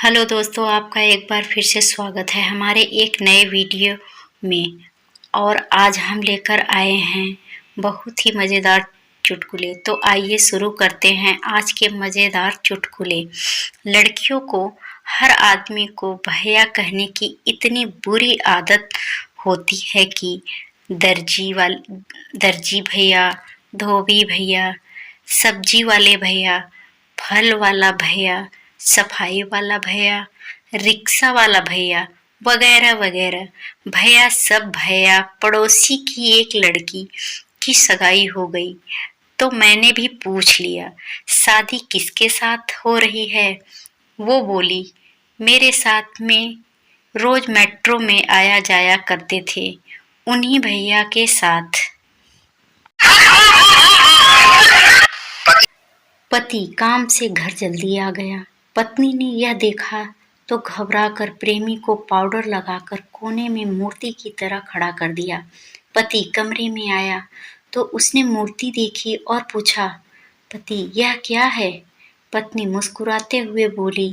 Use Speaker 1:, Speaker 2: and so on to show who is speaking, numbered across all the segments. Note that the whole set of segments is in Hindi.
Speaker 1: हेलो दोस्तों, आपका एक बार फिर से स्वागत है हमारे एक नए वीडियो में। और आज हम लेकर आए हैं बहुत ही मज़ेदार चुटकुले। तो आइए शुरू करते हैं आज के मज़ेदार चुटकुले। लड़कियों को, हर आदमी को भैया कहने की इतनी बुरी आदत होती है कि दर्जी भैया, धोबी भैया, सब्जी वाले भैया, फल वाला भैया, सफाई वाला भैया, रिक्शा वाला भैया, वगैरह वगैरह भैया, सब भैया। पड़ोसी की एक लड़की की सगाई हो गई तो मैंने भी पूछ लिया, शादी किसके साथ हो रही है? वो बोली, मेरे साथ में रोज मेट्रो में आया जाया करते थे, उन्हीं भैया के साथ। पति काम से घर जल्दी आ गया। पत्नी ने यह देखा तो घबराकर प्रेमी को पाउडर लगाकर कोने में मूर्ति की तरह खड़ा कर दिया। पति कमरे में आया तो उसने मूर्ति देखी और पूछा, पति यह क्या है? पत्नी मुस्कुराते हुए बोली,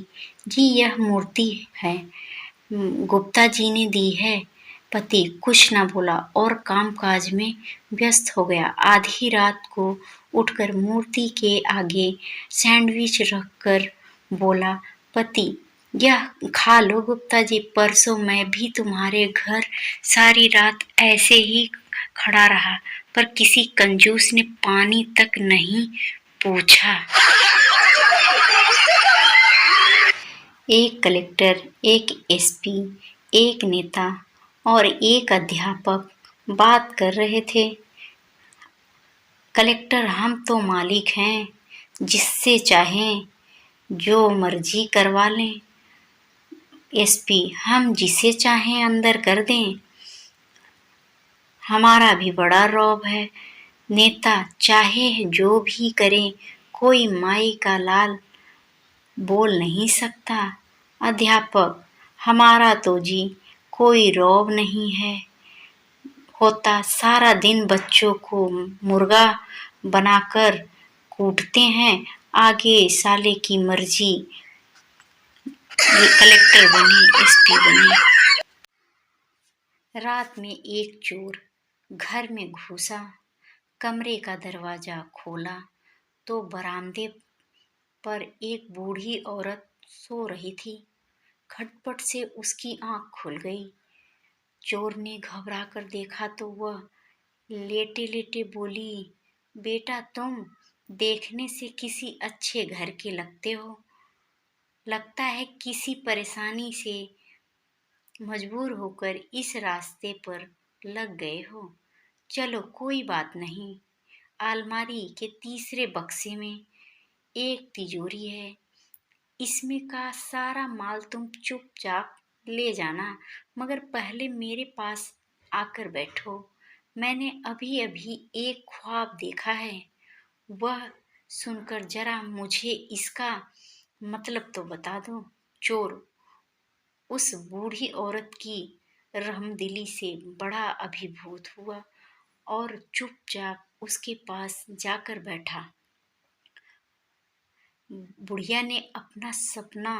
Speaker 1: जी यह मूर्ति है, गुप्ता जी ने दी है। पति कुछ न बोला और कामकाज में व्यस्त हो गया। आधी रात को उठकर मूर्ति के आगे सैंडविच रखकर बोला, पति यह खा लो गुप्ता जी, परसों मैं भी तुम्हारे घर सारी रात ऐसे ही खड़ा रहा, पर किसी कंजूस ने पानी तक नहीं पूछा। एक कलेक्टर, एक एसपी, एक नेता और एक अध्यापक बात कर रहे थे। कलेक्टर, हम तो मालिक हैं, जिससे चाहें जो मर्जी करवा लें। एसपी, हम जिसे चाहें अंदर कर दें, हमारा भी बड़ा रौब है। नेता, चाहे जो भी करें, कोई माई का लाल बोल नहीं सकता। अध्यापक, हमारा तो जी कोई रौब नहीं है होता, सारा दिन बच्चों को मुर्गा बनाकर कूटते हैं, आगे साले की मर्जी। ये कलेक्टर बने, एसपी बने। रात में एक चोर घर में घुसा, कमरे का दरवाजा खोला तो बरामदे पर एक बूढ़ी औरत सो रही थी। खटपट से उसकी आंख खुल गई। चोर ने घबरा कर देखा तो वह लेटे लेटे बोली, बेटा तुम देखने से किसी अच्छे घर के लगते हो, लगता है किसी परेशानी से मजबूर होकर इस रास्ते पर लग गए हो। चलो कोई बात नहीं, अलमारी के तीसरे बक्से में एक तिजोरी है, इसमें का सारा माल तुम चुपचाप ले जाना, मगर पहले मेरे पास आकर बैठो। मैंने अभी अभी एक ख्वाब देखा है, वह सुनकर जरा मुझे इसका मतलब तो बता दो। चोर उस बूढ़ी औरत की रहमदिली से बड़ा अभिभूत हुआ और चुपचाप उसके पास जाकर बैठा। बुढ़िया ने अपना सपना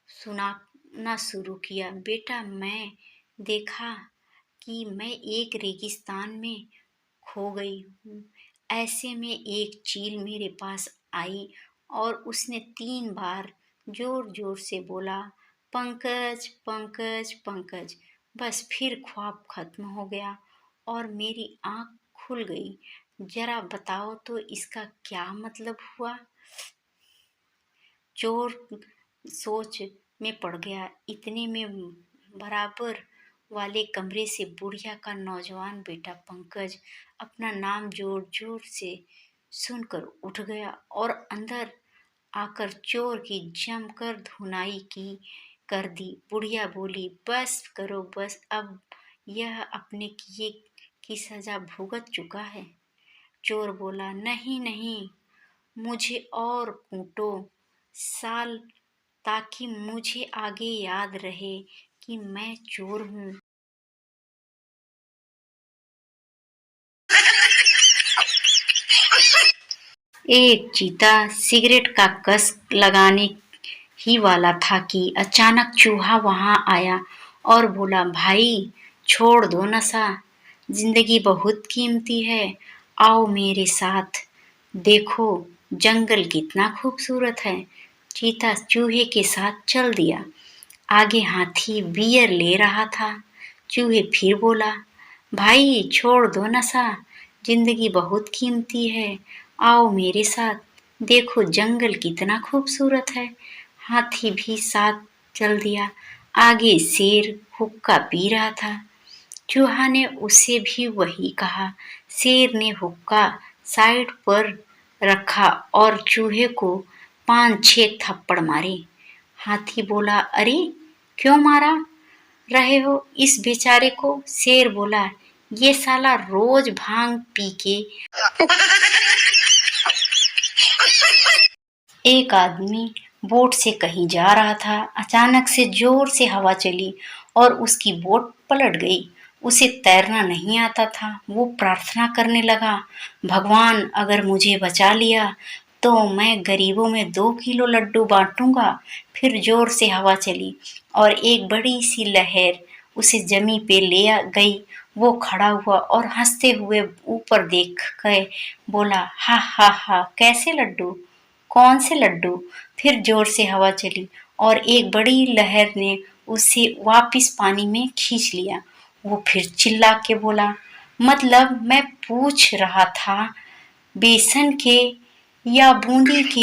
Speaker 1: सुनाना शुरू किया, बेटा मैं देखा कि मैं एक रेगिस्तान में खो गई हूँ। ऐसे में एक चील मेरे पास आई और उसने 3 बार जोर जोर से बोला, पंकज पंकज पंकज। बस फिर ख्वाब खत्म हो गया और मेरी आँख खुल गई। जरा बताओ तो इसका क्या मतलब हुआ? चोर सोच में पड़ गया। इतने में बराबर वाले कमरे से बुढ़िया का नौजवान बेटा पंकज अपना नाम जोर जोर से सुनकर उठ गया और अंदर आकर चोर की जमकर धुनाई की कर दी। बुढ़िया बोली, बस करो बस, अब यह अपने किए की सजा भुगत चुका है। चोर बोला, नहीं नहीं, मुझे और कूटो साल, ताकि मुझे आगे याद रहे कि मैं चोर हूँ। एक चीता सिगरेट का कस लगाने ही वाला था कि अचानक चूहा वहां आया और बोला, भाई छोड़ दो नशा, जिंदगी बहुत कीमती है, आओ मेरे साथ, देखो जंगल कितना खूबसूरत है। चीता चूहे के साथ चल दिया। आगे हाथी बियर ले रहा था। चूहे फिर बोला, भाई छोड़ दो नशा, जिंदगी बहुत कीमती है, आओ मेरे साथ, देखो जंगल कितना खूबसूरत है। हाथी भी साथ चल दिया। आगे शेर हुक्का पी रहा था। चूहा ने उसे भी वही कहा। शेर ने हुक्का साइड पर रखा और चूहे को 5-6 थप्पड़ मारे। हाथी बोला, अरे क्यों मारा रहे हो इस बेचारे को? शेर बोला, ये साला रोज भांग पी के। एक आदमी बोट से कहीं जा रहा था। अचानक से जोर से हवा चली और उसकी बोट पलट गई। उसे तैरना नहीं आता था। वो प्रार्थना करने लगा, भगवान अगर मुझे बचा लिया तो मैं गरीबों में 2 किलो लड्डू बांटूंगा। फिर जोर से हवा चली और एक बड़ी सी लहर उसे जमी पे ले गई। वो खड़ा हुआ और हंसते हुए ऊपर देख गए, बोला, हा हा हा, कैसे लड्डू, कौन से लड्डू? फिर जोर से हवा चली और एक बड़ी लहर ने उसे वापिस पानी में खींच लिया। वो फिर चिल्ला के बोला, मतलब मैं पूछ रहा था बेसन के या बूंदी के?